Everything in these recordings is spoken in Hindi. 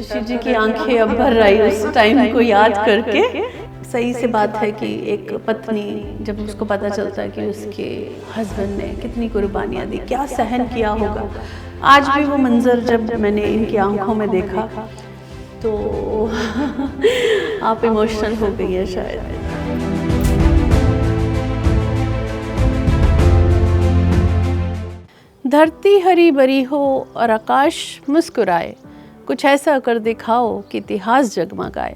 शशि जी की आंखें अब भर आई उस टाइम को याद करके। सही से बात है कि एक पत्नी जब उसको पता चलता है कि उसके हस्बैंड ने कितनी कुर्बानियाँ दी, क्या सहन किया होगा। आज भी वो मंजर जब मैंने इनकी आंखों में देखा तो आप इमोशनल हो गई है शायद। धरती हरी भरी हो और आकाश मुस्कुराए, कुछ ऐसा कर दिखाओ कि इतिहास जगमगाए।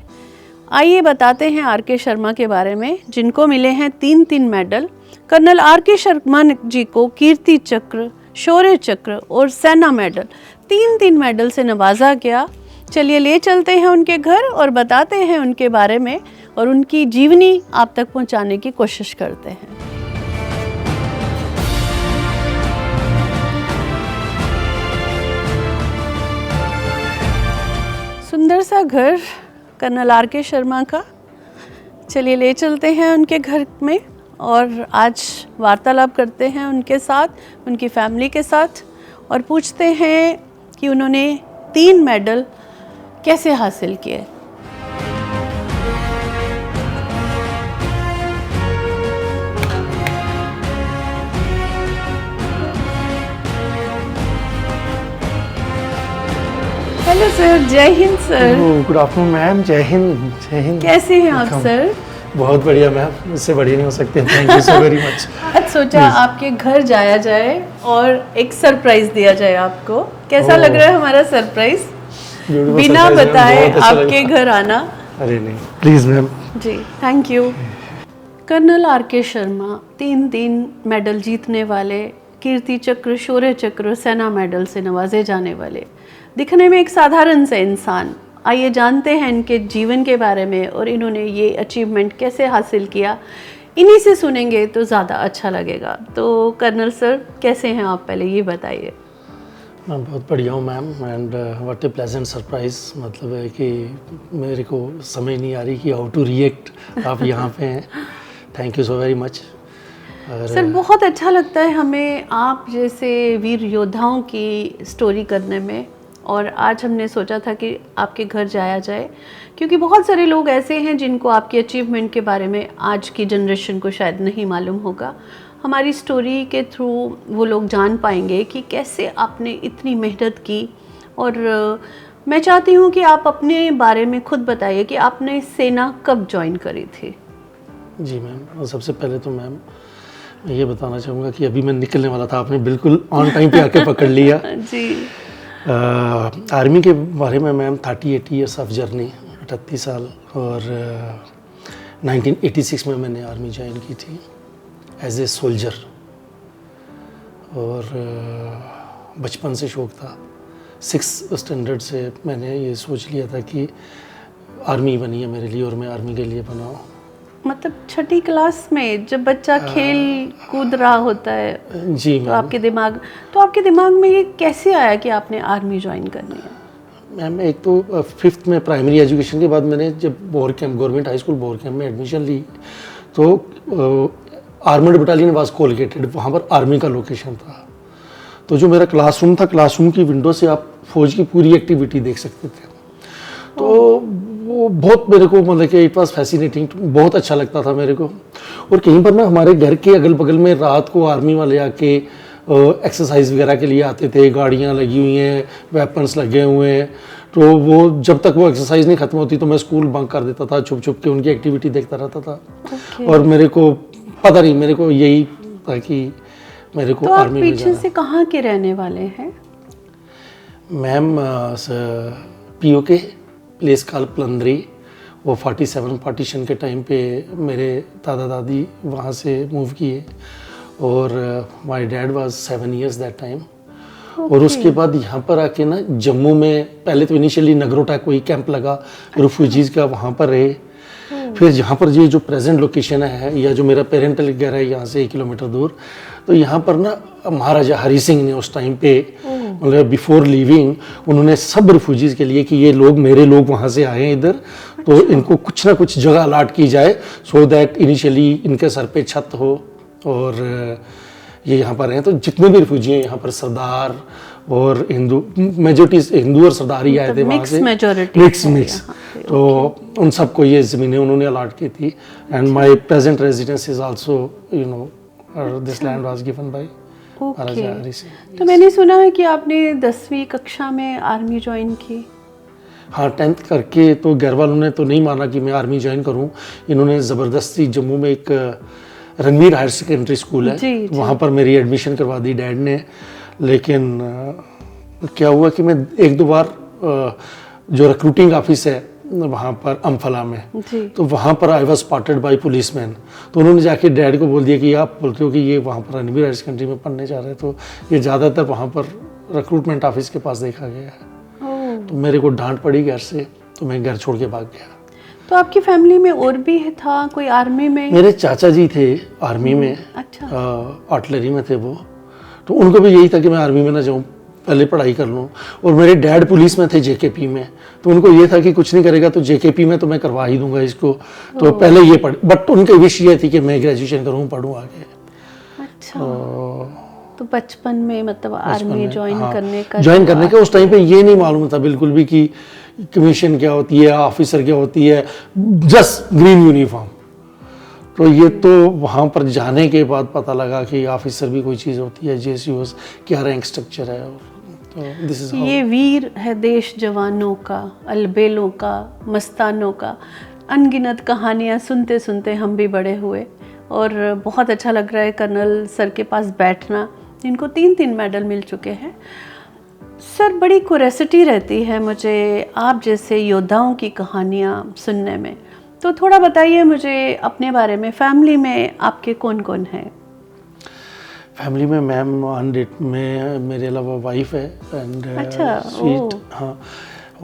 आइए बताते हैं आर.के. शर्मा के बारे में, जिनको मिले हैं 3 medal. Colonel R K. Sharma ji को कीर्ति चक्र, शौर्य चक्र और सेना मेडल 3 मेडल से नवाजा गया। चलिए ले चलते हैं उनके घर और बताते हैं उनके बारे में और उनकी जीवनी आप तक पहुंचाने की कोशिश करते हैं। सुंदर सा घर कर्नल आर.के. शर्मा का। चलिए ले चलते हैं उनके घर में और आज वार्तालाप करते हैं उनके साथ, उनकी फैमिली के साथ, और पूछते हैं कि उन्होंने 3 मेडल कैसे हासिल किए। हेलो सर, जय Hind sir. Good afternoon ma'am, जय हिंद। जय हिंद। कैसे हैं आप सर? बहुत बढ़िया मैम, इससे बढ़िया नहीं हो सकते। Thank you so very much. आज सोचा आपके घर जाया जाए और एक सरप्राइज दिया जाए आपको। कैसा लग रहा है हमारा सरप्राइज? बिना बताए आपके घर आना। अरे नहीं, प्लीज मैम। जी, thank you. Colonel R K. Sharma 3 medal जीतने वाले, कीर्ति चक्र, शौर्य चक्र, सेना मेडल से नवाजे जाने वाले, दिखने में एक साधारण से इंसान। आइए जानते हैं इनके जीवन के बारे में और इन्होंने ये अचीवमेंट कैसे हासिल किया। इन्हीं से सुनेंगे तो ज़्यादा अच्छा लगेगा। तो कर्नल सर, कैसे हैं आप, पहले ये बताइए। मैं बहुत बढ़िया हूँ ma'am, and what A pleasant surprise. मतलब है कि मेरे को समझ नहीं आ रही कि हाउ टू रिएक्ट। आप यहाँ पे हैं, thank you so very much. Sir बहुत अच्छा लगता है हमें आप जैसे वीर योद्धाओं की स्टोरी करने में, और आज हमने सोचा था कि आपके घर जाया जाए, क्योंकि बहुत सारे लोग ऐसे हैं जिनको आपकी अचीवमेंट के बारे में आज की जनरेशन को शायद नहीं मालूम होगा। हमारी स्टोरी के थ्रू वो लोग जान पाएंगे कि कैसे आपने इतनी मेहनत की। और मैं चाहती हूँ कि आप अपने बारे में खुद बताइए कि आपने सेना कब ज्वाइन करी थी। जी मैम, सबसे पहले तो मैम ये बताना चाहूँगा कि अभी मैं निकलने वाला था, आपने बिल्कुल ऑन टाइम पे आके पकड़ लिया। जी। आर्मी के बारे में मैम 38 ईयर्स ऑफ जर्नी, 38 साल। और 1986 में मैंने आर्मी ज्वाइन की थी एज ए सोल्जर। और बचपन से शौक़ था। 6th स्टैंडर्ड से मैंने ये सोच लिया था कि आर्मी बनी है मेरे लिए और मैं आर्मी के लिए बना हूँ। मतलब 6ठी क्लास में जब बच्चा खेल कूद रहा होता है जी तो आपके दिमाग में ये कैसे आया कि आपने आर्मी ज्वाइन करनी है? मैम एक तो 5th में प्राइमरी एजुकेशन के बाद मैंने जब bore camp, government high school bore camp में एडमिशन ली तो आर्मर्ड बटालियन वाज कोलोकेटेड, वहाँ पर आर्मी का लोकेशन था। तो जो मेरा क्लासरूम था, क्लासरूम की विंडो से आप फौज की पूरी एक्टिविटी देख सकते थे। तो वो बहुत मेरे को मतलब कि इट वाज फैसिनेटिंग, बहुत अच्छा लगता था मेरे को। और कहीं पर ना हमारे घर के अगल बगल में रात को आर्मी वाले आके एक्सरसाइज वगैरह के लिए आते थे, गाड़ियाँ लगी हुई हैं, वेपन्स लगे हुए हैं। तो वो जब तक वो एक्सरसाइज नहीं खत्म होती तो मैं स्कूल बंक कर देता था, छुप छुप के उनकी एक्टिविटी देखता रहता था। और मेरे को पता नहीं, मेरे को यही था कि मेरे को आर्मी में जाना। पीछे से कहाँ के रहने वाले हैं? Ma'am POK place call Palandri. वो 47 पार्टीशन के टाइम पे मेरे दादा दादी वहाँ से मूव किए और my dad was 7 years that time. और उसके बाद यहाँ पर आके ना जम्मू में पहले तो इनिशियली नगरोटा कोई कैंप लगा रिफ्यूजीज़ का, वहाँ पर रहे। फिर यहाँ पर ये जो प्रेजेंट लोकेशन है या जो मेरा पेरेंटल घर है यहाँ से 1 किलोमीटर दूर, तो यहाँ पर ना महाराजा हरि सिंह ने उस टाइम पे मतलब बिफोर लीविंग उन्होंने सब रिफ्यूजीज़ के लिए कि ये लोग मेरे लोग वहाँ से आए हैं इधर, तो इनको कुछ ना कुछ जगह अलाट की जाए सो दैट इनिशियली इनके सर पे छत हो और ये यहाँ पर हैं। तो जितने भी रिफ्यूजी हैं यहाँ पर सरदार और हिंदू, मेजोरिटी हिंदू और सरदार ही आए थे वहाँ से, मिक्स। तो उन सबको ये ज़मीनें उन्होंने अलॉट की थी। And my present residence is also you know this land was given by Maharaja Hari Singh. तो मैंने सुना है कि आपने 10वीं कक्षा में आर्मी ज्वाइन की। हाँ, 10th करके तो घर वालों ने तो नहीं माना कि मैं आर्मी ज्वाइन करूं। इन्होंने ज़बरदस्ती जम्मू में एक रणवीर हायर सेकेंडरी स्कूल है, वहाँ पर मेरी एडमिशन करवा दी डैड ने। लेकिन क्या हुआ कि मैं एक दो बार जो रिक्रूटिंग ऑफिस है वहाँ पर अम्फला में, तो वहाँ पर I was spotted by policeman. तो उन्होंने जाके डैड को बोल दिया कि आप बोलते हो कि ये वहाँ पर रणवीर हायर सेकेंडरी में पढ़ने जा रहे हैं, तो ये ज़्यादातर वहाँ पर रिक्रूटमेंट ऑफिस के पास देखा गया है। तो मेरे को डांट पड़ी घर से, तो मैं घर छोड़ के भाग गया। तो आपकी फैमिली में और भी था कोई आर्मी में? मेरे चाचा जी थे आर्मी में। अच्छा। आर्टिलरी में थे वो, तो उनको भी यही था कि मैं आर्मी में ना जाऊँ, पहले पढ़ाई कर लूँ। और मेरे डैड पुलिस में थे, जेकेपी में, तो उनको ये था कि कुछ नहीं करेगा तो जेकेपी में तो मैं करवा ही दूंगा इसको। तो पहले ये पढ़, बट उनकी विश ये थी कि मैं ग्रेजुएशन करूँ, पढ़ूँ आगे। अच्छा। तो बचपन में मतलब आर्मी ज्वाइन करने का उस टाइम पे ये नहीं मालूम था बिल्कुल भी कि कमीशन क्या होती है, ऑफिसर क्या होती है, जस्ट ग्रीन यूनिफॉर्म। तो ये तो वहाँ पर जाने के बाद पता लगा कि ऑफिसर भी कोई चीज़ होती है, जेसीओस क्या रैंक स्ट्रक्चर है। तो दिस इज ये वीर है देश जवानों का, अलबेलों का, मस्तानों का, अनगिनत कहानियाँ सुनते सुनते हम भी बड़े हुए। और बहुत अच्छा लग रहा है कर्नल सर के पास बैठना। इनको 3 मेडल मिल चुके हैं। सर, बड़ी क्यूरियोसिटी रहती है मुझे आप जैसे योद्धाओं की कहानियाँ सुनने में, तो थोड़ा बताइए मुझे अपने बारे में। फैमिली में आपके कौन कौन हैं? फैमिली में मैम में मेरे अलावा वाइफ है एंड अच्छा, स्वीट। हाँ,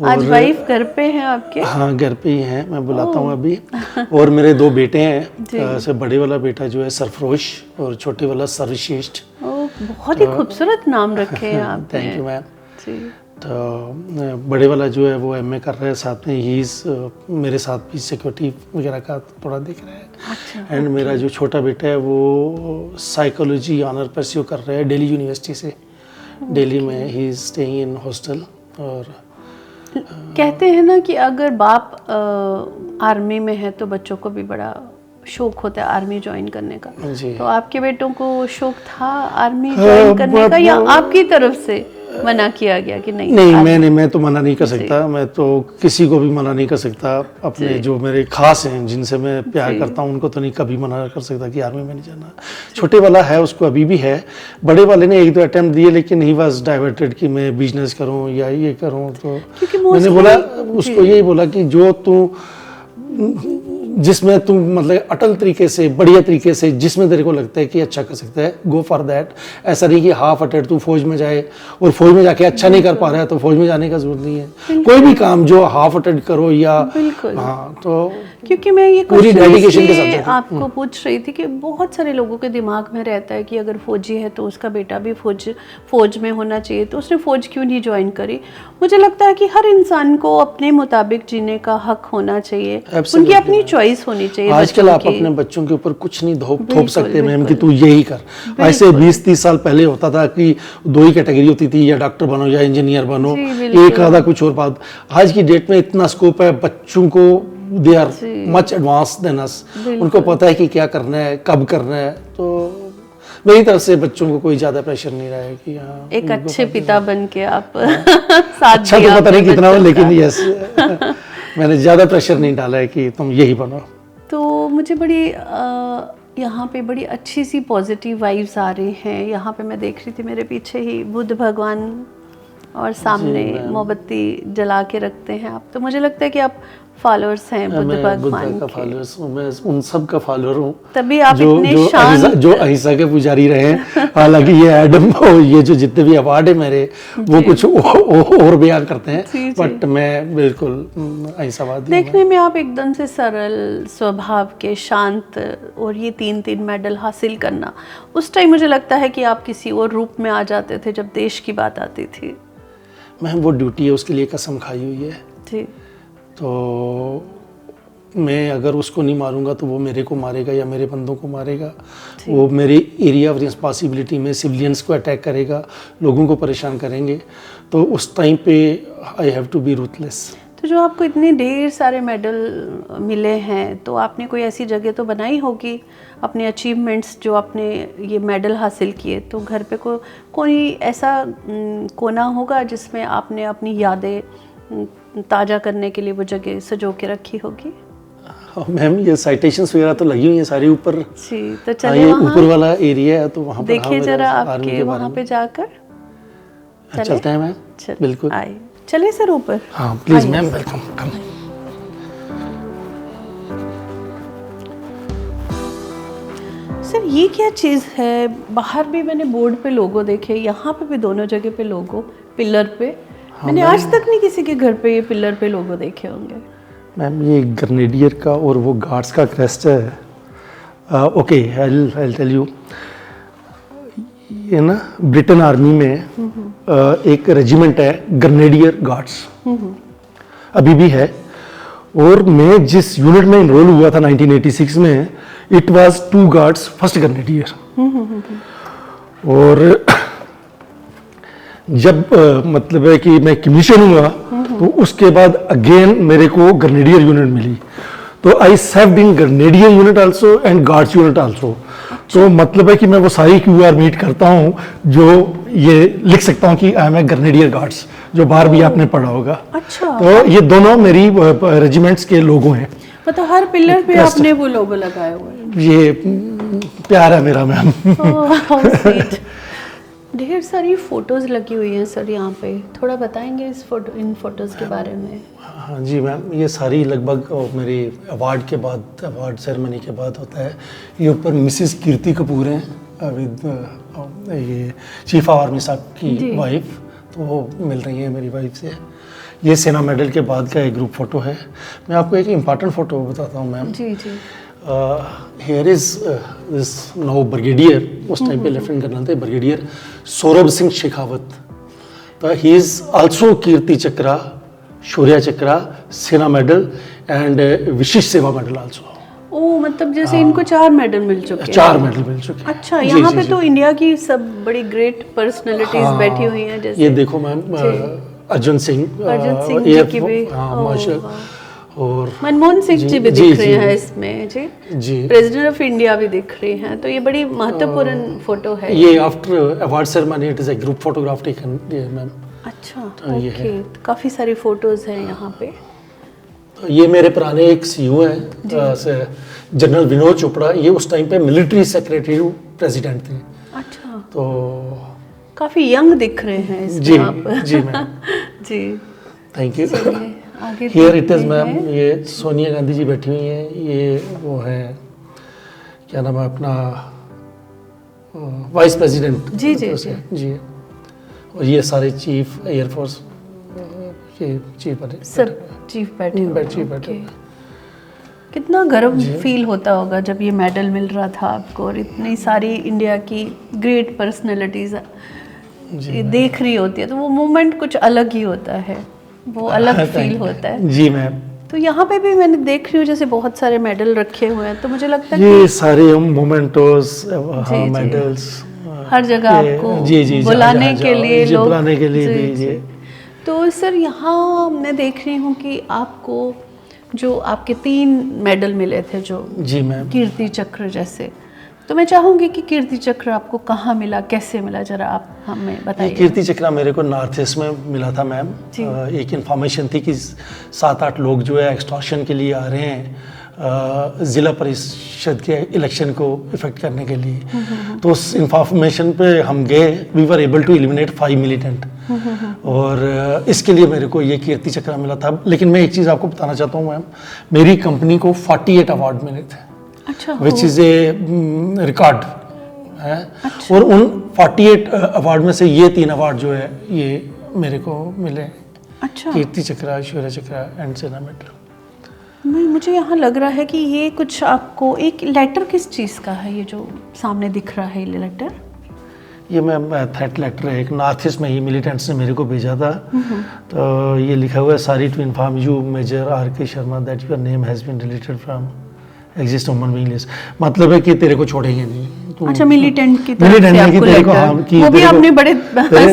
आज वाइफ घर पे है आपके? हाँ, घर पे ही हैं, मैं बुलाता हूँ अभी। और मेरे 2 बेटे हैं, से बड़े वाला बेटा जो है सरफरोश और छोटे वाला सर्वश्रेष्ठ। बहुत ही खूबसूरत नाम रखे हैं आपने। Thank you ma'am. तो बड़े वाला जो है वो एमए कर रहा है, साथ में ही मेरे साथ भी सिक्योरिटी वगैरह का थोड़ा देख रहा है। अच्छा, एंड मेरा जो छोटा बेटा है वो साइकोलॉजी ऑनर परस्यू कर रहा है दिल्ली यूनिवर्सिटी से। दिल्ली में he is staying in hostel. और कहते हैं ना कि अगर बाप आर्मी में है तो बच्चों को भी बड़ा शौक होता है आर्मी ज्वाइन करने का। तो आपके बेटों को शौक था आर्मी ज्वाइन करने का, या आपकी तरफ से मना किया गया कि नहीं? मैं तो मना नहीं कर सकता। मैं तो किसी को भी मना नहीं कर सकता। अपने जो मेरे खास हैं, जिनसे मैं प्यार करता हूँ, उनको तो नहीं कभी मना कर सकता कि आर्मी में नहीं जाना। छोटे वाला है, उसको अभी भी है। बड़े वाले ने 1-2 अटेम्प्ट दिए, लेकिन ही वाज डाइवर्टेड कि मैं बिजनेस करूँ या ये करूँ। तो मैंने बोला उसको, यही बोला कि जो तू जिसमें तुम मतलब अटल तरीके से, बढ़िया तरीके से, जिसमें तेरे को लगता है कि अच्छा कर सकता है, गो फॉर दैट। ऐसा नहीं कि हाफ अटेड तू फौज में जाए और फौज में जाके अच्छा नहीं कर पा रहा है तो फौज में जाने का जरूरत नहीं है। कोई भी काम जो हाफ अटेड करो या हाँ, तो क्योंकि मैं ये पूरी डेडिकेशन के साथ आपको पूछ रही थी कि बहुत सारे लोगों के दिमाग में रहता है कि अगर फौजी है तो उसका बेटा भी फौज में होना चाहिए, तो उसने फौज क्यों नहीं ज्वाइन करी। मुझे लगता है कि हर इंसान को अपने मुताबिक जीने का हक होना चाहिए, उनकी अपनी चॉइस होनी चाहिए। आजकल आप अपने बच्चों के ऊपर कुछ नहीं थोप सकते मैम कि तू यही कर। ऐसे 20-30 साल पहले होता था कि 2 ही कैटेगरी होती थी, या डॉक्टर बनो या इंजीनियर बनो, एक आधा कुछ और बात। आज की डेट में इतना स्कोप है, बच्चों को they are much advance than us. उनको पता है कि क्या करना है, कब करना है। तो मेरी तरफ से बच्चों को कोई ज्यादा प्रेशर नहीं रहा है कि हाँ, एक अच्छे पिता बन के आप साथ अच्छा तो पता नहीं कितना हो, लेकिन यस मैंने ज्यादा प्रेशर नहीं डाला है कि तुम यही बनो। तो मुझे बड़ी यहाँ पे बड़ी अच्छी सी पॉजिटिव वाइब्स आ रही हैं। यहाँ पे मैं देख रही थी मेरे पीछे ही बुद्ध भगवान और सामने मोमबत्ती जला के रखते हैं आप, तो मुझे लगता है कि आप फॉलोअर्स हैं बुद्ध भगवान के। फॉलोअर्स हूं, मैं उन सब का फॉलोअर हूं तभी आप इतने शांत, जो अहिंसा के पुजारी रहे हैं। हालांकि ये एडम और ये जो जितने भी अवार्ड है मेरे, वो कुछ और बयान करते हैं, बट मैं बिल्कुल अहिंसावादी। देखने में आप एकदम से सरल स्वभाव के, शांत, और ये 3 मेडल हासिल करना, उस टाइम मुझे लगता है कि आप किसी और रूप में आ जाते थे जब देश की बात आती थी। मैम वो ड्यूटी है, उसके लिए कसम खाई हुई है। जी। तो मैं अगर उसको नहीं मारूंगा तो वो मेरे को मारेगा या मेरे बंदों को मारेगा, वो मेरे एरिया ऑफ रिस्पॉन्सिबिलिटी में सिविलियंस को अटैक करेगा, लोगों को परेशान करेंगे, तो उस टाइम पे I have to be ruthless. तो जो आपको इतने ढेर सारे मेडल मिले हैं, तो आपने कोई ऐसी जगह तो बनाई होगी अपने अचीवमेंट्स जो आपने ये मेडल हासिल किए, तो घर पे कोई ऐसा कोना होगा जिसमें आपने अपनी यादें ताज़ा करने के लिए वो जगह सजो के रखी होगी? मैम ये साइटेशंस वगैरह तो लगी हुई हैं सारी ऊपर जी, तो चलिए ये ऊपर वाला एरिया है तो वहाँ पर देखिए जरा आपके वहाँ पे जाकर। चलते हैं मैम, बिल्कुल आए, चलिए सर ऊपर। हाँ प्लीज मैम, वेलकम। सर ये क्या चीज़ है? बाहर भी मैंने बोर्ड पे लोगो देखे, यहाँ पे भी दोनों जगह पे लोगो, पिलर पे। मैंने आज तक नहीं किसी के घर पे ये पिलर पे लोगो देखे होंगे। मैम ये ग्रेनेडियर का और वो गार्ड्स का क्रेस्ट है। ओके आई टेल यू, ये ना ब्रिटेन आर्मी में एक रेजिमेंट है ग्रेनेडियर गार्ड्स, अभी भी है, और मैं जिस यूनिट में इनरोल हुआ था 1986 में, it was 2 guards first grenadier. और जब मतलब है कि मैं कमीशन हुआ तो उसके बाद अगेन मेरे को ग्रेनेडियर यूनिट मिली, तो I served in grenadier unit also and guards unit also. तो मतलब है कि मैं वो सारी क्यूआर मीट करता हूँ जो ये लिख सकता हूँ कि I am a grenadier guards, जो बाहर भी आपने पढ़ा होगा। अच्छा, तो ये दोनों मेरी रेजिमेंट्स के लोगो हैं। मतलब हर पिलर पे आपने वो लोगो लगाए हुए हैं? ये प्यार है मेरा मैम। ढेर सारी फोटोज लगी हुई हैं सर यहाँ पे, थोड़ा बताएंगे इन फोटोज के बारे में? हाँ जी मैम, ये सारी लगभग मेरी अवार्ड के बाद, अवार्ड सेरेमनी के बाद होता है। ये ऊपर मिसेस कीर्ति कपूर हैं विद ये चीफ ऑफ आर्मी साहब की वाइफ, तो वो मिल रही है मेरी वाइफ से। ये सेना मेडल के बाद का एक ग्रुप फोटो है। मैं आपको एक इम्पॉर्टेंट फोटो बताता हूँ मैम। जी जी। Here is this now brigadier, उस टाइम पे लेफ्टिनेंट कर्नल थे, ब्रिगेडियर सौरभ सिंह शेखावत। तो ही इज आल्सो कीर्ति चक्रा, शौर्य चक्रा, सेना मेडल एंड विशिष्ट सेवा मेडल आल्सो। ओ, मतलब जैसे इनको 4 मेडल मिल चुके हैं? 4 मेडल मिल चुके हैं। अच्छा, यहाँ पे तो इंडिया की सब बड़ी ग्रेट पर्सनालिटीज बैठी हुई हैं, जैसे ये देखो मैम, अर्जुन सिंह जी की भी, मार्शल, और मनमोहन सिंह जी भी दिख रहे हैं इसमें जी, प्रेसिडेंट ऑफ इंडिया भी दिख रहे हैं। तो ये बड़ी महत्वपूर्ण फोटो है। ये after award ceremony it is a group photograph taken ma'am. अच्छा, ओके, काफी सारी फोटोज हैं यहाँ पे। ये मेरे पुराने एक सीईओ हैं जनरल विनोद चोपड़ा, ये उस टाइम पे मिलिट्री सेक्रेटरी प्रेसिडेंट थे। अच्छा, तो काफी यंग दिख रहे हैं इसमें जी आप। जी मैम, जी थैंक यू। आगे हियर इट इज मैम, ये सोनिया गांधी जी बैठी हुई हैं, ये वो है क्या नाम है अपना वाइस प्रेसिडेंट। जी जी जी। और ये सारे चीफ एयरफोर्स के चीफ बने, सब चीफ बैठे बैठे। कितना गर्व फील होता होगा जब ये मेडल मिल रहा था आपको, और इतनी सारी इंडिया की ग्रेट पर्सनैलिटीज देख रही होती है, तो वो मोमेंट कुछ अलग ही होता है, वो अलग फील होता है। जी मैम। तो यहाँ पे भी मैंने देख रही हूँ जैसे बहुत सारे मेडल रखे हुए हैं, तो मुझे लगता है ये सारे मोमेंटोस, मेडल्स हर जगह आपको बुलाने के लिए लोग, बुलाने के लिए भी। तो सर यहाँ मैं देख रही हूँ कि आपको जो आपके 3 मेडल मिले थे, जो जी मैम कीर्ति चक्र जैसे, तो मैं चाहूँगी कि कीर्ति चक्र आपको कहाँ मिला, कैसे मिला, जरा आप हमें बताइए। कीर्ति चक्र मेरे को नॉर्थ ईस्ट में मिला था मैम। एक इन्फॉर्मेशन थी कि 7-8 लोग जो है एक्सटॉर्शन के लिए आ रहे हैं ज़िला परिषद के इलेक्शन को इफेक्ट करने के लिए। तो उस इंफॉर्मेशन पे हम गए, we were able to eliminate 5 militant, और इसके लिए मेरे को ये कीर्ति चक्र मिला था। लेकिन मैं एक चीज़ आपको बताना चाहता हूँ मैम, मेरी कंपनी को 48 अवार्ड मिले थे। अच्छा, विच इज़ ए रिकॉर्ड है। अच्छा। और उन 48 अवार्ड में से ये 3 अवार्ड जो है ये मेरे को मिले। अच्छा, कीर्ति चक्र, शौर्य चक्र एंड सेना मेडल। मुझे यहाँ लग रहा है कि ये कुछ आपको एक लेटर किस चीज़ का है, ये जो सामने दिख रहा है ये लेटर? ये मैम थ्रेट लेटर है, एक नॉर्थ ईस्ट में ही मिलिटेंट्स ने मेरे को भेजा था। तो ये लिखा हुआ है, sorry to inform you major R K Sharma that your name has been deleted from exist human being list. मतलब है कि तेरे को छोड़ेंगे नहीं। तो अच्छा, मिलिटेंट की तरफ मिलिटेंट से ने कि आपको तेरे को, लेटर, हाँ, कि वो भी तेरे को- आपने बड़े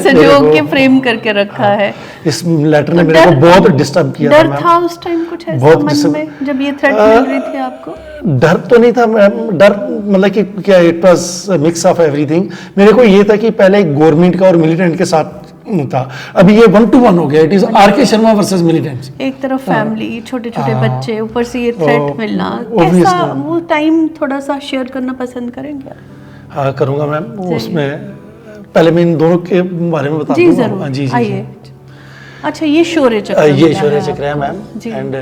संजोग को- के फ्रेम करके रखा है। इस लेटर ने मेरे को बहुत डिस्टर्ब किया था डर मैम। था उस टाइम कुछ ऐसा बहुत मन डिस्टर्ब- में जब ये थ्रेट मिल रही थी आपको? डर तो नहीं था मैम, डर मतलब कि क्या, it was mix of everything. मेरे को ये था कि पहले गवर्नमेंट का और मिलिटेंट के साथ था, अभी ये 1-to-1 हो गया। It is are K Sharma versus militants. एक तरफ फैमिली, छोटे छोटे हाँ। बच्चे, ऊपर से ये थ्रेट मिलना, obviously। कैसा वो टाइम थोड़ा सा शेयर करना पसंद करेंगे आप? हाँ करूँगा मैम। उसमें पहले मैं इन दोनों के बारे में बता जी दूंगा। जरूर, जी जी आइए। अच्छा, ये शौर्य चक्र ये मिला शौर्य है चक्र है आपको। मैम। जी। And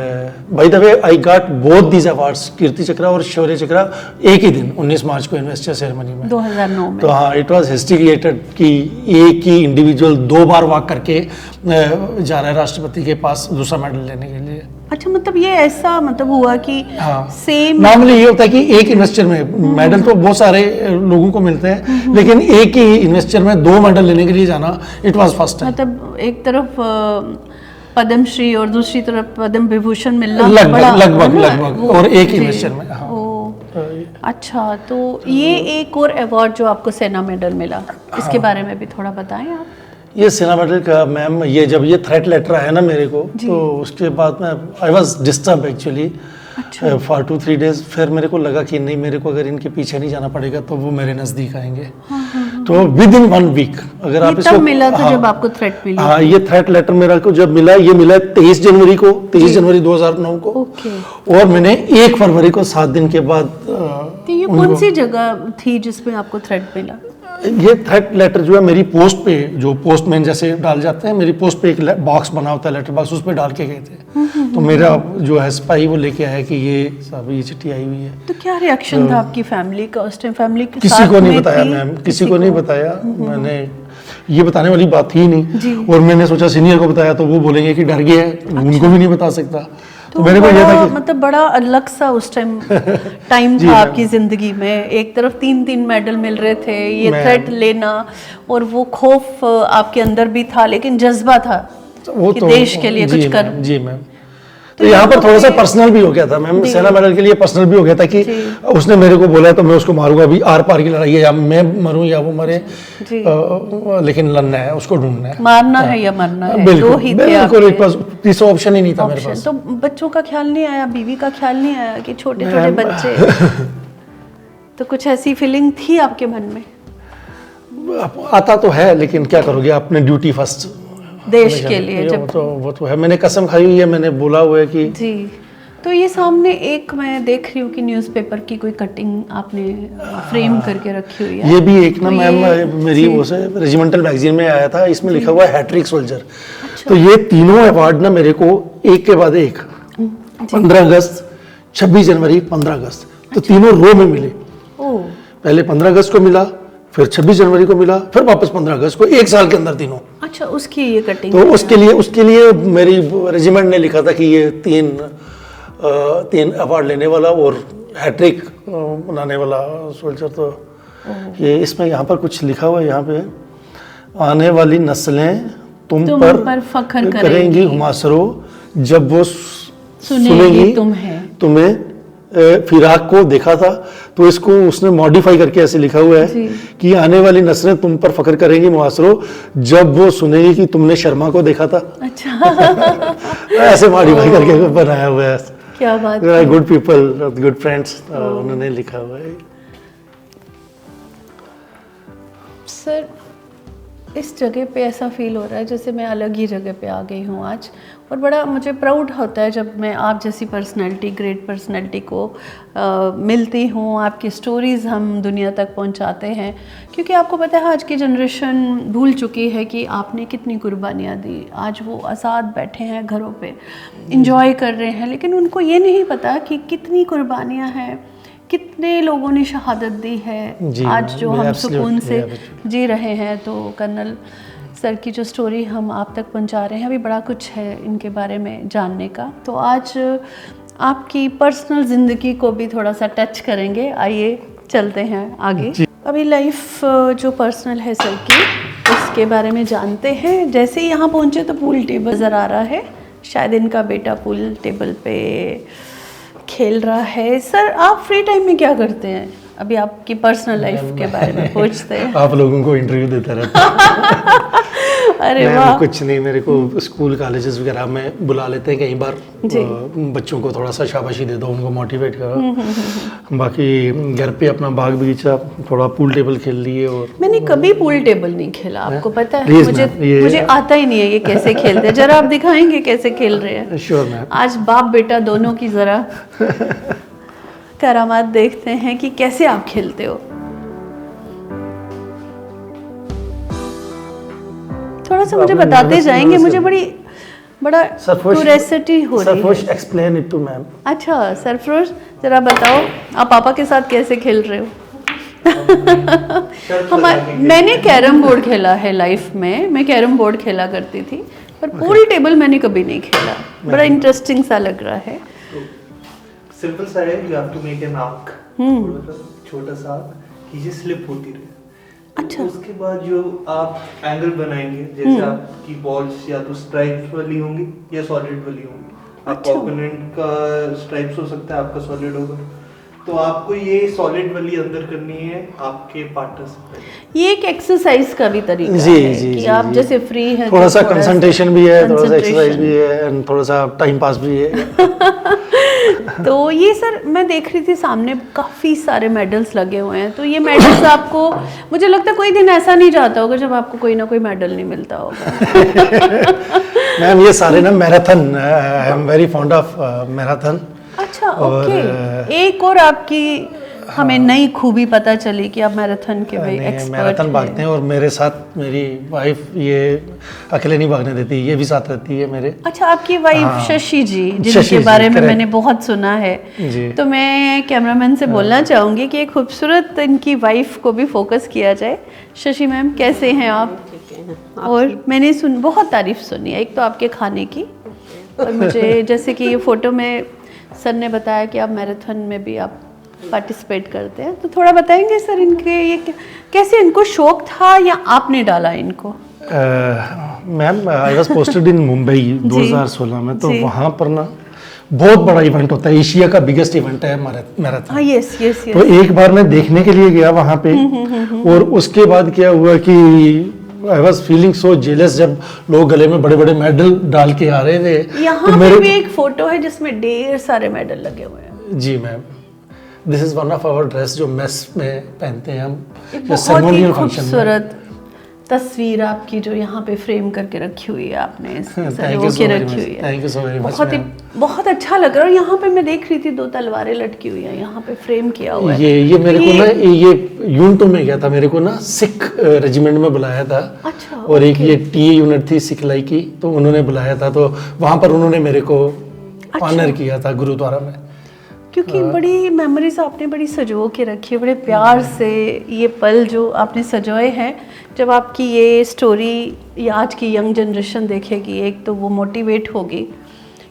by the way I got both these awards, Kirti Chakra और शौर्य चक्र, एक ही दिन 19 मार्च को इन्वेस्टर सेरेमनी में। 2009 में। तो हाँ, इट वाज हिस्ट्री क्रिएटेड कि एक ही इंडिविजुअल 2 बार वॉक करके जा रहा है राष्ट्रपति के पास दूसरा मेडल लेने के लिए। अच्छा, मतलब ये ऐसा मतलब हुआ कि हाँ। सेम नॉर्मली ये होता है कि एक इन्वेस्टर में मेडल तो बहुत सारे लोगों को मिलते हैं, लेकिन एक ही इन्वेस्टर में 2 मेडल लेने के लिए जाना, इट वाज फर्स्ट टाइम। मतलब एक तरफ पद्मश्री और दूसरी तरफ पद्म विभूषण मिलना लगभग बड़ा, लगभग है ना? लगभग, वो- और एक जी। इन्वेस्टर में। हाँ। ओ, अच्छा, तो ये एक और अवार्ड जो आपको सेना मेडल मिला, इसके बारे में भी थोड़ा बताएं आप। ये सेना मेडल का मैम, ये जब ये थ्रेट लेटर आया ना मेरे को, तो उसके बाद में I was disturb actually for 2-3 days. फिर मेरे को लगा कि नहीं, मेरे को अगर इनके पीछे नहीं जाना पड़ेगा तो वो मेरे नज़दीक आएंगे। तो विद इन 1 वीक अगर आप ये इसको, तब मिला था हाँ, जब आपको थ्रेट मिली? हाँ, ये थ्रेट लेटर मेरा को जब मिला, ये मिला 23 जनवरी को, 23 जनवरी 2009 को। ओके। और मैंने 1 फरवरी को 7 दिन के बाद तो ये कौन सी जगह थी जिसमें आपको थ्रेट मिला? ये थ्रेट लेटर जो है मेरी पोस्ट पे, जो पोस्टमैन जैसे डाल जाते हैं, मेरी पोस्ट पे एक बॉक्स बना होता है, लेटर बॉक्स, उस पे डाल के गए थे। तो मेरा जो है सिपाही वो लेके आया कि ये साहब ये चिट्ठी आई हुई है। तो क्या रिएक्शन था आपकी फैमिली का उस टाइम? फैमिली के किसी साथ को नहीं में बताया थी? मैम, किसी को नहीं बताया। मैंने ये बताने वाली बात थी जी। नहीं, और मैंने सोचा सीनियर को बताया तो वो बोलेंगे कि डर गया है, उनको भी नहीं बता सकता। तो मेरे को ये था कि मतलब बड़ा अलग सा उस टाइम टाइम था आपकी जिंदगी में। एक तरफ 3-3 मेडल मिल रहे थे, ये थ्रेट लेना, और वो खौफ आपके अंदर भी था, लेकिन जज्बा था वो कि तो देश के लिए कुछ कर। जी मैम। तो यहाँ पर थोड़ा सा पर्सनल भी हो गया था मैम, सेना मेडल के लिए पर्सनल भी हो गया था कि उसने मेरे को बोला तो मैं उसको मारूंगा, अभी आर पार की लड़ाई है, या मैं मरूं या वो मरे, लेकिन लड़ना है, उसको ढूंढना है, मारना है या मरना है, बिल्कुल दो ही थे बिल्कुल। आपके एक पास तीसरा ऑप्शन ही नहीं था मेरे ऑप्शन। पास। तो बच्चों का ख्याल नहीं आया, बीवी का ख्याल नहीं आया कि छोटे छोटे बच्चे? तो कुछ ऐसी फीलिंग थी आपके मन में? आता तो है, लेकिन क्या करोगे, अपने ड्यूटी फर्स्ट देश के लिए जब वो तो है, मैंने कसम खाई हुई है, मैंने बोला हुआ है कि जी। तो ये सामने एक मैं देख रही हूँ कि न्यूज़पेपर की कोई कटिंग आपने फ्रेम करके रखी हुई है। ये भी एक ना तो मैम ये- मेरी वो से रेजिमेंटल मैगजीन में आया था, इसमें लिखा हुआ है हैट्रिक सोल्जर। तो ये तीनों अवार्ड ना मेरे को एक के बाद एक, 15 अगस्त, 26 जनवरी, 15 अगस्त, तो तीनों रो में मिले। ओह, पहले 15 अगस्त को मिला, फिर 26 जनवरी को मिला, फिर वापस 15 अगस्त को, 1 साल के अंदर तीनों। अच्छा, उसकी ये कटिंग। तो उसके लिए मेरी रेजिमेंट ने लिखा था कि ये 3 अवार्ड लेने वाला और हैट्रिक बनाने वाला सोल्जर। तो ये इसमें यहाँ पर कुछ लिखा हुआ है, यहाँ पे आने वाली नस्लें तुम पर फख्र करेंगी हुमासरो, जब वो सुनेगी तुम्हें फिराक को देखा था। तो इसको उसने मॉडिफाई करके ऐसे लिखा हुआ है कि आने वाली नस्लें तुम पर फख्र करेंगी मुआसरो, जब वो सुनेगी कि तुमने शर्मा को देखा था। अच्छा ऐसे मॉडिफाई करके बनाया हुआ है। क्या बात है। गुड पीपल, गुड फ्रेंड्स, उन्होंने लिखा हुआ है। सर, इस जगह पे ऐसा फील हो रहा है जैसे मैं अलग ही जगह पे आ गई हूँ आज, और बड़ा मुझे प्राउड होता है जब मैं आप जैसी पर्सनैलिटी, ग्रेट पर्सनैलिटी को मिलती हूँ। आपकी स्टोरीज़ हम दुनिया तक पहुँचाते हैं, क्योंकि आपको पता है आज की जनरेशन भूल चुकी है कि आपने कितनी कुर्बानियाँ दी। आज वो आज़ाद बैठे हैं घरों पे, इंजॉय कर रहे हैं, लेकिन उनको ये नहीं पता कि कितनी कुर्बानियाँ हैं, कितने लोगों ने शहादत दी है। आज जो हम सुकून से जी रहे हैं, तो कर्नल सर की जो स्टोरी हम आप तक पहुंचा रहे हैं, अभी बड़ा कुछ है इनके बारे में जानने का। तो आज आपकी पर्सनल ज़िंदगी को भी थोड़ा सा टच करेंगे, आइए चलते हैं आगे। अभी लाइफ जो पर्सनल है सर की, उसके बारे में जानते हैं। जैसे ही यहाँ पहुँचे तो पूल टेबल नज़र आ रहा है, शायद इनका बेटा पूल टेबल पे खेल रहा है। सर आप फ्री टाइम में क्या करते हैं? अभी आपकी पर्सनल लाइफ के बारे में पूछते हैं। आप लोगों को इंटरव्यू देता रहता अरे मैं वाह। कुछ नहीं, मेरे को स्कूल कॉलेजेस वगैरह में बुला लेते हैं कई बार, बच्चों को थोड़ा सा शाबाशी दे दो, उनको मोटिवेट करो। बाकी घर पे अपना बाग बगीचा, थोड़ा पूल टेबल खेल लिए। और मैंने कभी पूल टेबल नहीं खेला, आपको पता है? Please, मुझे आता ही नहीं है ये कैसे खेलते हैं। जरा आप दिखाएंगे कैसे खेल रहे हैं? Sure ma'am. आज बाप बेटा दोनों की जरा करामात देखते हैं कि कैसे आप खेलते हो। थोड़ा सा मुझे बताते जाएंगे, मुझे बड़ा क्यूरियोसिटी हो रही है। Sarfarosh explain it to ma'am. अच्छा सरफरोश, जरा बताओ आप पापा के साथ कैसे खेल रहे हो? मैंने कैरम बोर्ड खेला है लाइफ में, मैं कैरम बोर्ड खेला करती थी, पर पूल टेबल मैंने कभी नहीं खेला। बड़ा इंटरेस्टिंग सा लग रहा है। सिंपल सा है, you have to make an arc, छोटा सा कि ये स्लिप होती रहे। अच्छा। उसके बाद जो आप एंगल बनाएंगे, जैसे आपकी बॉल्स या तो स्ट्राइप्स वाली होंगी या सॉलिड वाली होंगी। आपका ओपोनेंट का स्ट्राइप्स हो सकता है, आपका सॉलिड होगा, तो आपको ये सॉलिड वाली अंदर करनी है आपके पार्टनर से पहले। ये एक एक्सरसाइज का भी तरीका जी, है जी, कि जी, आप जी। जैसे फ्री हैं थोड़ा सा कंसंट्रेशन भी है, थोड़ा सा concentration। एक्सरसाइज भी है, एंड थोड़ा सा टाइम पास भी है। तो ये सर मैं देख रही थी सामने काफ़ी सारे मेडल्स लगे हुए हैं, तो ये मेडल्स आपको, मुझे लगता है कोई दिन ऐसा नहीं जाता होगा जब आपको कोई ना कोई मेडल नहीं मिलता होगा। मैम ये सारे ना marathon, I am very fond of marathon. अच्छा ओके। एक और आपकी हमें नई खूबी पता चली कि आप मैराथन के भी एक्सपर्ट मैराथन भागते हैं, और मेरे साथ मेरी वाइफ ये अकेले नहीं भागने देती, ये भी साथ रहती है मेरे। अच्छा, आपकी वाइफ हाँ। शशि जी, शशि जिनके जी, बारे में correct। मैंने बहुत सुना है, जी। तो मैं कैमरामैन से बोलना चाहूँगी कि एक खूबसूरत इनकी वाइफ को भी फोकस किया जाए। शशि मैम कैसे हैं आप? और मैंने बहुत तारीफ सुनी है, एक तो आपके खाने की, और मुझे जैसे कि ये फोटो में सर ने बताया कि आप मैराथन में भी आप पार्टिसिपेट करते हैं, तो थोड़ा बताएंगे सर इनके ये कैसे इनको शौक था या आपने डाला इनको? Ma'am I was posted in Mumbai 2016 में, तो वहाँ पर ना बहुत बड़ा इवेंट होता है, एशिया का बिगेस्ट इवेंट है मैराथन। हाँ यस यस यस। तो एक बार मैं देखने के लिए गया वहाँ पे, और उसके बाद क्या हुआ कि I was feeling so jealous जब लोग गले में बड़े बड़े मेडल डाल के आ रहे थे। यहाँ तो पे भी एक फोटो है जिसमें ढेर सारे मेडल लगे हुए हैं। जी ma'am, this is one of our dress जो मेस में पहनते हैं हम, बहुत ही सेरेमोनियल फंक्शन में। खूबसूरत तस्वीर आपकी जो यहाँ पे फ्रेम करके रखी हुई है आपने, thank you so very much, thank you so very much. बहुत अच्छा लग रहा है। और यहाँ पे मैं देख रही थी 2 तलवारें लटकी हुई हैं, यहाँ पे फ्रेम किया हुआ है। ये मेरे को ना ये यूनिटों में गया था, मेरे को ना सिख रेजिमेंट में बुलाया था। अच्छा, और एक ये टी यूनिट थी सिखलाई की, तो उन्होंने बुलाया था, तो वहाँ पर उन्होंने मेरे को ऑनर किया था गुरुद्वारा में। क्योंकि बड़ी मेमोरीज आपने बड़ी सजो के रखी है, बड़े प्यार से ये पल जो आपने सजोए हैं। जब आपकी ये स्टोरी ये आज की यंग जनरेशन देखेगी, एक तो वो मोटिवेट होगी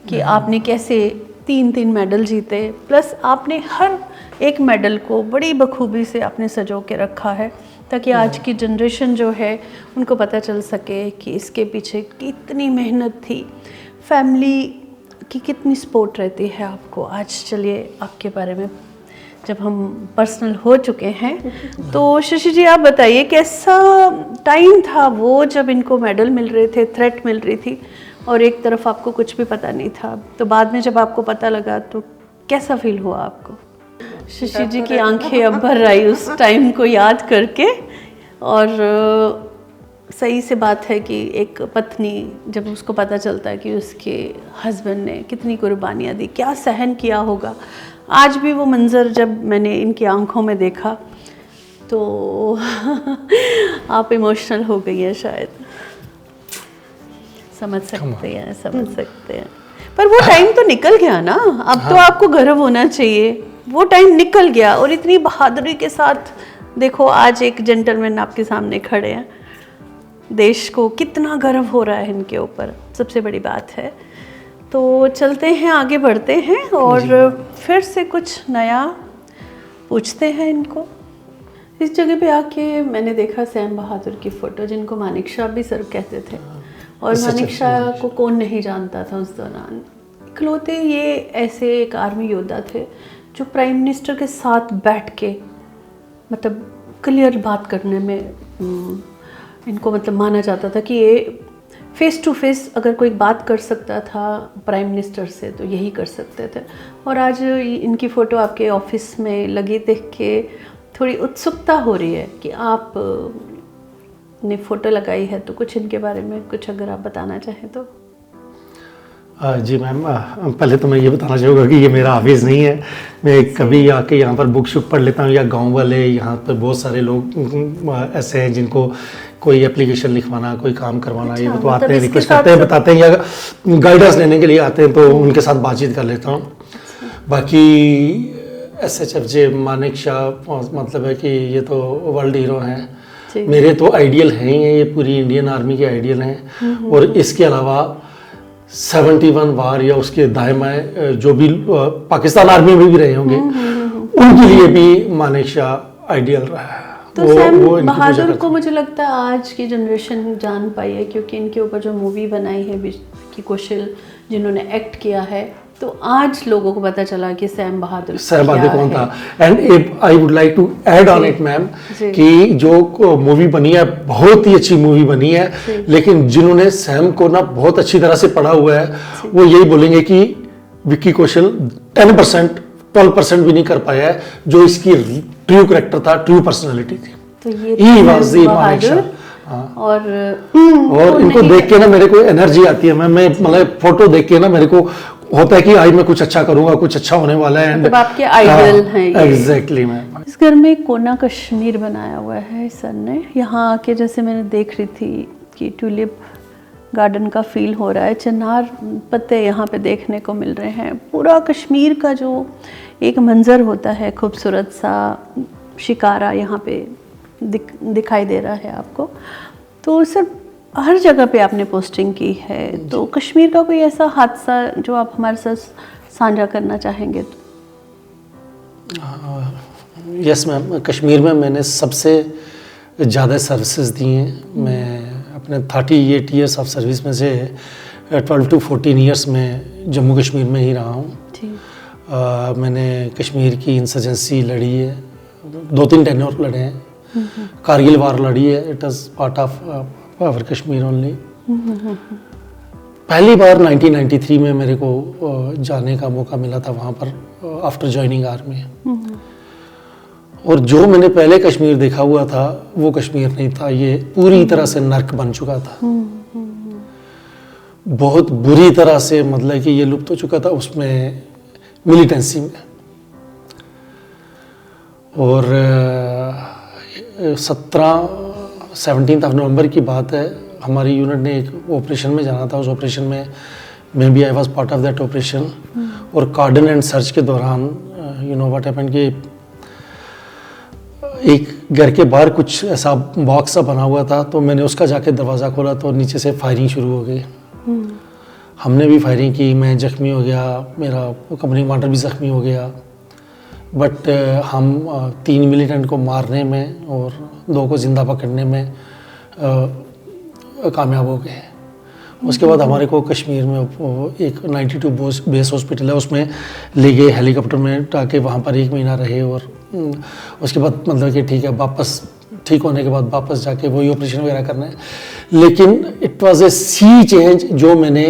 कि आपने कैसे 3 मेडल जीते, प्लस आपने हर एक मेडल को बड़ी बखूबी से आपने सजो के रखा है, ताकि आज की जनरेशन जो है उनको पता चल सके कि इसके पीछे कितनी मेहनत थी, फैमिली की कितनी सपोर्ट रहती है आपको। आज चलिए आपके बारे में जब हम पर्सनल हो चुके हैं, तो शशि जी आप बताइए कैसा टाइम था वो जब इनको मेडल मिल रहे थे, थ्रेट मिल रही थी, और एक तरफ आपको कुछ भी पता नहीं था, तो बाद में जब आपको पता लगा तो कैसा फील हुआ आपको? शशि जी की आंखें अब भर आई उस टाइम को याद करके। और सही से बात है कि एक पत्नी जब उसको पता चलता है कि उसके हस्बैंड ने कितनी कुर्बानियाँ दी, क्या सहन किया होगा। आज भी वो मंज़र जब मैंने इनकी आंखों में देखा तो आप इमोशनल हो गई हैं शायद। समझ सकते हैं। पर वो टाइम तो निकल गया ना, अब तो आपको गर्व होना चाहिए। वो टाइम निकल गया, और इतनी बहादुरी के साथ देखो आज एक जेंटलमैन आपके सामने खड़े हैं। देश को कितना गर्व हो रहा है इनके ऊपर, सबसे बड़ी बात है। तो चलते हैं, आगे बढ़ते हैं और फिर से कुछ नया पूछते हैं इनको। इस जगह पे आके मैंने देखा सैम बहादुर की फ़ोटो, जिनको मानिक शाह भी सर कहते थे, और मानिक शाह को कौन नहीं जानता था उस दौरान। इकलौते ये ऐसे एक आर्मी योद्धा थे जो प्राइम मिनिस्टर के साथ बैठ के मतलब क्लियर बात करने में इनको मतलब माना जाता था कि ये फेस टू फेस अगर कोई बात कर सकता था प्राइम मिनिस्टर से तो यही कर सकते थे। और आज इनकी फ़ोटो आपके ऑफिस में लगी देख के थोड़ी उत्सुकता हो रही है कि आप ने फ़ोटो लगाई है, तो कुछ इनके बारे में कुछ अगर आप बताना चाहें तो। जी मैम, पहले तो मैं ये बताना चाहूँगा कि ये मेरा ऑफिस नहीं है। मैं कभी आके यहाँ पर बुक शुक पढ़ लेता हूँ, या गांव वाले यहाँ पर बहुत सारे लोग ऐसे हैं जिनको कोई एप्लीकेशन लिखवाना, कोई काम करवाना, ये तो आते हैं, रिक्वेस्ट करते हैं, बताते हैं, या गाइडेंस लेने के लिए आते हैं, तो उनके साथ बातचीत कर लेता हूँ। बाकी SHFJ मानिक शाह मतलब है कि ये तो वर्ल्ड हीरो हैं, मेरे तो आइडियल हैं ही, ये पूरी इंडियन आर्मी के आइडियल हैं। और इसके अलावा 71 वार या उसके दाएं जो भी पाकिस्तान आर्मी में भी रहे होंगे, उनके लिए भी मानिक शाह आइडियल रहा है। तो सैम बहादुर को मुझे लगता है आज की जनरेशन जान पाई है, क्योंकि इनके ऊपर जो मूवी बनाई है विक्की कौशल जिन्होंने एक्ट किया है, तो आज लोगों को पता चला कि सैम बहादुर कौन था। And I would like to add on it ma'am कि जो मूवी बनी है बहुत ही अच्छी मूवी बनी है, लेकिन जिन्होंने सैम को ना बहुत अच्छी तरह से पढ़ा हुआ है वो यही बोलेंगे कि विक्की कौशल 10% 12% भी नहीं कर पाया है जो इसकी ट्रू कैरेक्टर था, ट्रू पर्सनालिटी थी। तो ये बहादुर। और इनको देख के ना मेरे को एनर्जी आती है। मैं मतलब फोटो देख के ना मेरे को होता है कि आज मैं कुछ अच्छा करूंगा, कुछ अच्छा होने वाला है। मतलब आपके आइडल हैं ये। Exactly ma'am. इस घर में कोना कश्मीर बनाया हुआ है सर ने। यहाँ आके जैसे मैंने देख रही थी कि ट्यूलिप गार्डन का फील हो रहा है, चिनार पत्ते यहाँ पे देखने को मिल रहे हैं। पूरा कश्मीर का जो एक मंजर होता है खूबसूरत सा शिकारा यहाँ पे दिखाई दे रहा है आपको। तो सर हर जगह पे आपने पोस्टिंग की है, तो कश्मीर का कोई ऐसा हादसा जो आप हमारे साथ साझा करना चाहेंगे तो? यस मैम, कश्मीर में मैंने सबसे ज़्यादा सर्विसेज दी हैं। मैं अपने 38 ईयर्स ऑफ सर्विस में से 12 to 14 ईयर्स में जम्मू कश्मीर में ही रहा हूँ। मैंने कश्मीर की इंसर्जेंसी लड़ी है, 2-3 टेन्योर लड़े हैं। कारगिल वार लड़ी है, it is part of our Kashmir only. पहली बार 1993 में मेरे को जाने का मौका मिला था वहाँ पर आफ्टर ज्वाइनिंग आर्मी। और जो मैंने पहले कश्मीर देखा हुआ था वो कश्मीर नहीं था, ये पूरी तरह से नर्क बन चुका था। बहुत बुरी तरह से, मतलब कि ये लुप्त हो चुका था उसमें मिलिटेंसी में। और 17 नवंबर की बात है, हमारी यूनिट ने एक ऑपरेशन में जाना था। उस ऑपरेशन में मैं भी I was part of that operation. और कार्डन एंड सर्च के दौरान यू नो व्हाट हैपेंड कि एक घर के बाहर कुछ ऐसा बॉक्स सा बना हुआ था, तो मैंने उसका जाके दरवाज़ा खोला तो नीचे से फायरिंग शुरू हो गई। हमने भी फायरिंग की, मैं जख्मी हो गया, मेरा कंपनी कमांडर भी जख्मी हो गया। बट हम 3 मिलिटेंट को मारने में और 2 को ज़िंदा पकड़ने में कामयाब हो गए। उसके बाद हमारे को कश्मीर में एक 92 बेस हॉस्पिटल है, उसमें ले गए हेलीकॉप्टर में, ताकि वहाँ पर 1 महीना रहे। और उसके बाद मतलब कि ठीक है, वापस ठीक होने के बाद वापस जाके वही ऑपरेशन वगैरह करना है। लेकिन it was a sea change जो मैंने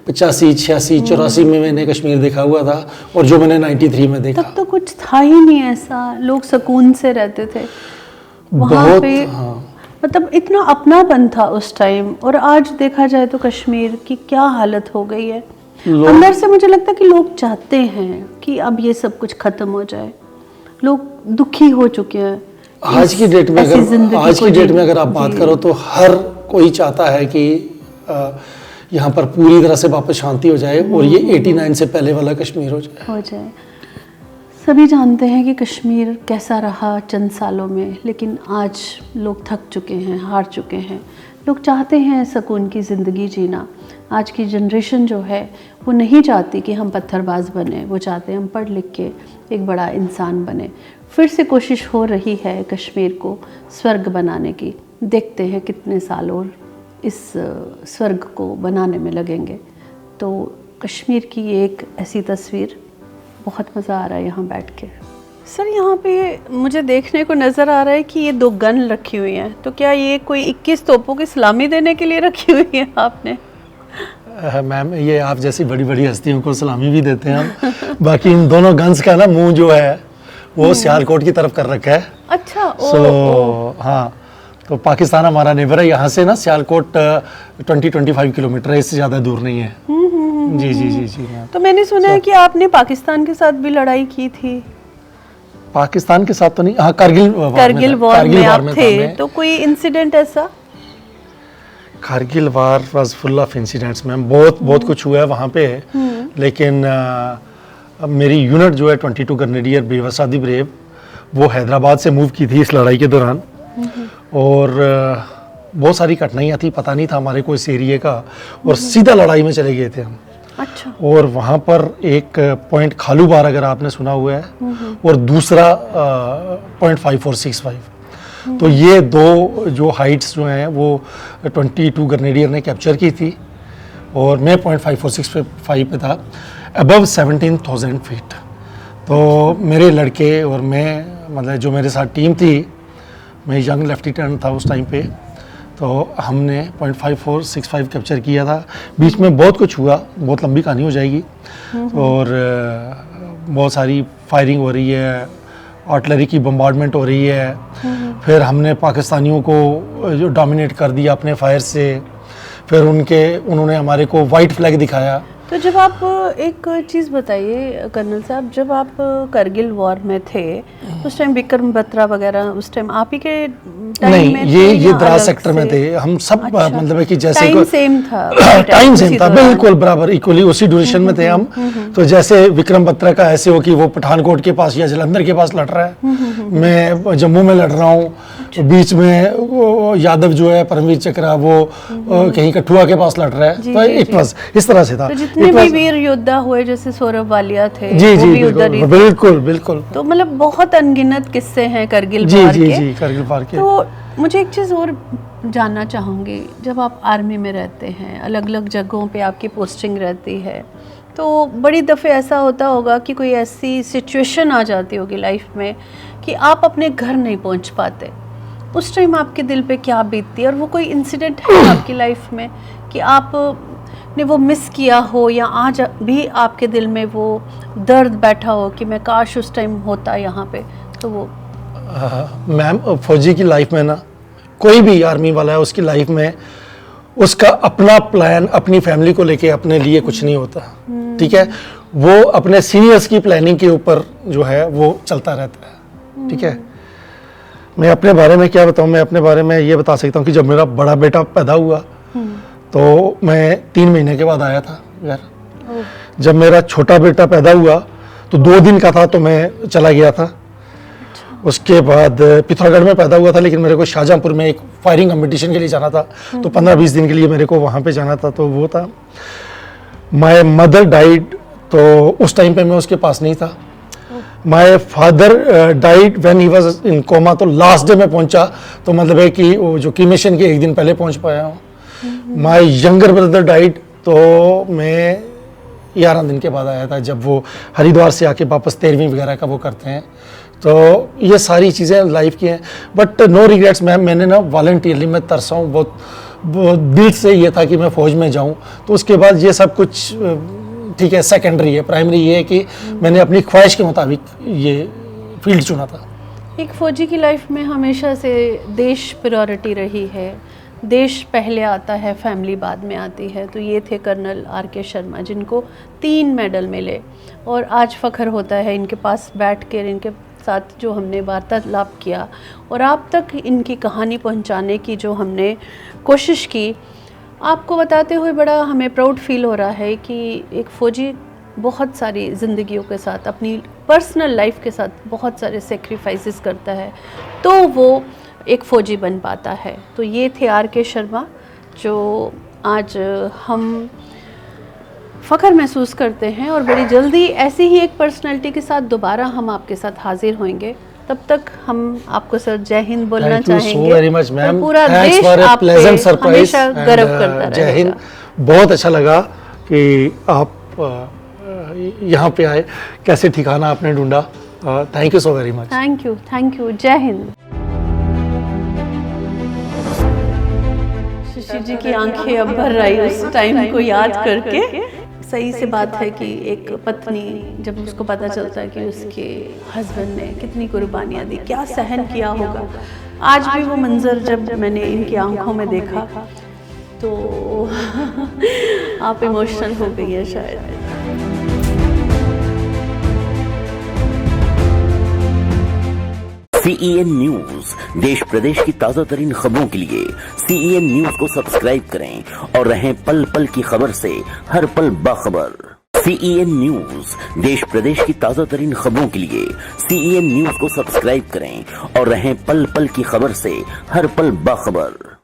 85, 86, 84 में मैंने कश्मीर देखा हुआ था और जो मैंने 93 में देखा। तब तो कुछ था ही नहीं ऐसा, लोग सुकून से रहते थे वहाँ पे। मतलब इतना अपनापन था उस टाइम। और आज देखा जाए तो कश्मीर की क्या हालत हो गई है। अंदर से मुझे लगता है कि लोग चाहते हैं कि अब ये सब कुछ खत्म हो जाए। लोग दुखी हो चुके हैं आज की डेट में। अगर आप बात करो तो हर कोई चाहता है कि यहाँ पर पूरी तरह से वापस शांति हो जाए और ये 89 से पहले वाला कश्मीर हो जाए। सभी जानते हैं कि कश्मीर कैसा रहा चंद सालों में, लेकिन आज लोग थक चुके हैं, हार चुके हैं। लोग चाहते हैं सुकून की ज़िंदगी जीना। आज की जनरेशन जो है वो नहीं चाहती कि हम पत्थरबाज बने, वो चाहते हैं हम पढ़ लिख के एक बड़ा इंसान बने। फिर से कोशिश हो रही है कश्मीर को स्वर्ग बनाने की। देखते हैं कितने साल और इस स्वर्ग को बनाने में लगेंगे। तो कश्मीर की एक ऐसी तस्वीर, बहुत मज़ा आ रहा है यहाँ बैठ के। सर यहाँ पे मुझे देखने को नज़र आ रहा है कि ये 2 गन रखी हुई हैं, तो क्या ये कोई 21 तोपों की सलामी देने के लिए रखी हुई है आपने? मैम ये आप जैसी बड़ी बड़ी हस्तियों को सलामी भी देते हैं हम। बाकी इन दोनों गन्स का ना मुंह जो है वो सियालकोट की तरफ कर रखा है। अच्छा। हाँ, तो पाकिस्तान हमारा नेबर है, यहाँ से ना सियालकोट 20-25 किलोमीटर है, इससे ज़्यादा दूर नहीं है। जी जी जी जी मैम। तो मैंने सुना है कि आपने पाकिस्तान के साथ भी लड़ाई की थी। पाकिस्तान के साथ तो नहीं, हाँ कारगिल वॉर में आप थे, तो कोई इंसिडेंट ऐसा? कारगिल वार was full of incidents ma'am, बहुत कुछ हुआ है वहाँ पे। लेकिन मेरी यूनिट जो है 22 ग्रेनेडियर बेवसादी ब्रेव, वो हैदराबाद से मूव की थी इस लड़ाई के दौरान। और बहुत सारी कठिनाइयाँ थी, पता नहीं था हमारे को इस एरिया का, और सीधा लड़ाई में चले गए थे हम। अच्छा। और वहाँ पर एक पॉइंट खालू बार अगर आपने सुना हुआ है, और दूसरा पॉइंट 5465। तो ये 2 जो हाइट्स जो हैं वो 22 ग्रेनेडियर ने कैप्चर की थी, और मैं पॉइंट 5465 पे था, अबव 17,000 फीट। तो मेरे लड़के और मैं, मतलब जो मेरे साथ टीम थी, मैं यंग लेफ्टिनेंट था उस टाइम पे, तो हमने 0.5465 कैप्चर किया था। बीच में बहुत कुछ हुआ, बहुत लंबी कहानी हो जाएगी, और बहुत सारी फायरिंग हो रही है, आर्टिलरी की बम्बार्डमेंट हो रही है। फिर हमने पाकिस्तानियों को जो डोमिनेट कर दिया अपने फायर से। फिर उन्होंने हमारे को वाइट फ्लैग दिखाया। तो जब आप, एक चीज़ बताइए कर्नल साहब, जब आप करगिल वॉर में थे उस टाइम विक्रम बत्रा वगैरह उस टाइम आप ही के टाइम में थे? ये द्रास सेक्टर में थे हम सब। अच्छा। मतलब है कि जैसे टाइम सेम था। टाइम सेम था, बिल्कुल बराबर, इक्वली उसी ड्यूरेशन में थे हम। तो जैसे विक्रम बत्रा का ऐसे हो कि वो पठानकोट के पास या जलंधर के पास लड़ रहा है, मैं जम्मू में लड़ रहा हूँ, बीच में यादव जो है परमवीर चक्रा वो कहीं कठुआ के पास लड़ रहा है। तो इट वाज इस तरह से था। तो जितने भी वीर योद्धा हुए, जैसे सौरभ वालिया थे, जी वो जी भी उधर ही थे। बिल्कुल बिल्कुल। तो मतलब बहुत अनगिनत किस्से हैं करगिल जी वॉर जी के। जी करगिल वॉर के। तो मुझे एक चीज़ और जानना चाहूँगी, जब आप आर्मी में रहते हैं, अलग अलग जगहों पे आपकी पोस्टिंग रहती है, तो बड़ी दफ़े ऐसा होता होगा कि कोई ऐसी सिचुएशन आ जाती होगी लाइफ में कि आप अपने घर नहीं पहुँच पाते। उस टाइम आपके दिल पे क्या बीतती है, और वो कोई इंसिडेंट है आपकी लाइफ में कि आप ने वो मिस किया हो, या आज भी आपके दिल में वो दर्द बैठा हो कि मैं काश उस टाइम होता यहाँ पे? तो वो मैम, फौजी की लाइफ में ना, कोई भी आर्मी वाला है उसकी लाइफ में उसका अपना प्लान अपनी फैमिली को लेके अपने लिए कुछ नहीं होता। ठीक है, वो अपने सीनियर्स की प्लानिंग के ऊपर जो है वो चलता रहता है। ठीक है, मैं अपने बारे में क्या बताऊं, मैं अपने बारे में ये बता सकता हूं कि जब मेरा बड़ा बेटा पैदा हुआ तो मैं 3 महीने के बाद आया था यार। जब मेरा छोटा बेटा पैदा हुआ तो 2 दिन का था तो मैं चला गया था। उसके बाद पिथौरागढ़ में पैदा हुआ था, लेकिन मेरे को शाहजहांपुर में एक फायरिंग कंपटीशन के लिए जाना था, तो 15-20 दिन के लिए मेरे को वहाँ पे जाना था, तो वो था। माय मदर डाइड, तो उस टाइम पे मैं उसके पास नहीं था। My father died when he was in coma, तो लास्ट डे में पहुंचा, तो मतलब है कि वो जो क्रीमेशन के 1 दिन पहले पहुंच पाया हूँ। माय यंगर ब्रदर डाइड, तो मैं 11 दिन के बाद आया था, जब वो हरिद्वार से आके वापस 13वीं वगैरह का वो करते हैं। तो ये सारी चीज़ें लाइफ की हैं, बट नो रिग्रेट्स मैम। मैंने ना वॉलंटियरली मैं तरसा हूँ बहुत दिल से, ये था कि मैं फ़ौज में जाऊँ। तो उसके बाद ये सब कुछ ठीक है, सेकेंडरी है। प्राइमरी ये है कि मैंने अपनी ख्वाहिश के मुताबिक ये फील्ड चुना था। एक फ़ौजी की लाइफ में हमेशा से देश प्रायोरिटी रही है, देश पहले आता है, फैमिली बाद में आती है। तो ये थे कर्नल आर.के. शर्मा, जिनको 3 मेडल मिले, और आज फ़ख्र होता है इनके पास बैठ कर, इनके साथ जो हमने वार्तालाप किया और आप तक इनकी कहानी पहुंचाने की जो हमने कोशिश की, आपको बताते हुए बड़ा हमें प्राउड फील हो रहा है कि एक फ़ौजी बहुत सारी ज़िंदगियों के साथ, अपनी पर्सनल लाइफ के साथ बहुत सारे सेक्रीफाइसेस करता है, तो वो एक फ़ौजी बन पाता है। तो ये थे आर.के. शर्मा, जो आज हम फ़ख्र महसूस करते हैं, और बड़ी जल्दी ऐसी ही एक पर्सनैलिटी के साथ दोबारा हम आपके साथ हाजिर होंगे। तब तक हम आपको सर जय हिंद बोलना थैंक यू चाहेंगे। सो वेरी मच और मैम, पूरा थैंक्स देश फॉर अ आप पे प्लेजेंट सरप्राइज, हमेशा गर्व करता जय हिंद। रहेगा। बहुत अच्छा लगा कि आप यहाँ पे आए, कैसे ठिकाना आपने ढूंढा। Thank you so very much. Thank you, जय हिंद। शिशिर जी की आंखें अब भर आई उस टाइम को याद करके। सही से बात है कि एक पत्नी जब उसको पता चलता है कि उसके हस्बैंड ने कितनी कुर्बानियां दी, क्या सहन किया होगा। आज भी वो मंजर जब मैंने इनकी आंखों में देखा तो आप इमोशनल हो गई है शायद। CEN न्यूज, देश प्रदेश की ताजा तरीन खबरों के लिए CEN न्यूज को सब्सक्राइब करें और रहें पल पल की खबर से हर पल बाखबर। CEN न्यूज, देश प्रदेश की ताजा तरीन खबरों के लिए CEN न्यूज को सब्सक्राइब करें और रहें पल पल की खबर से हर पल बाखबर।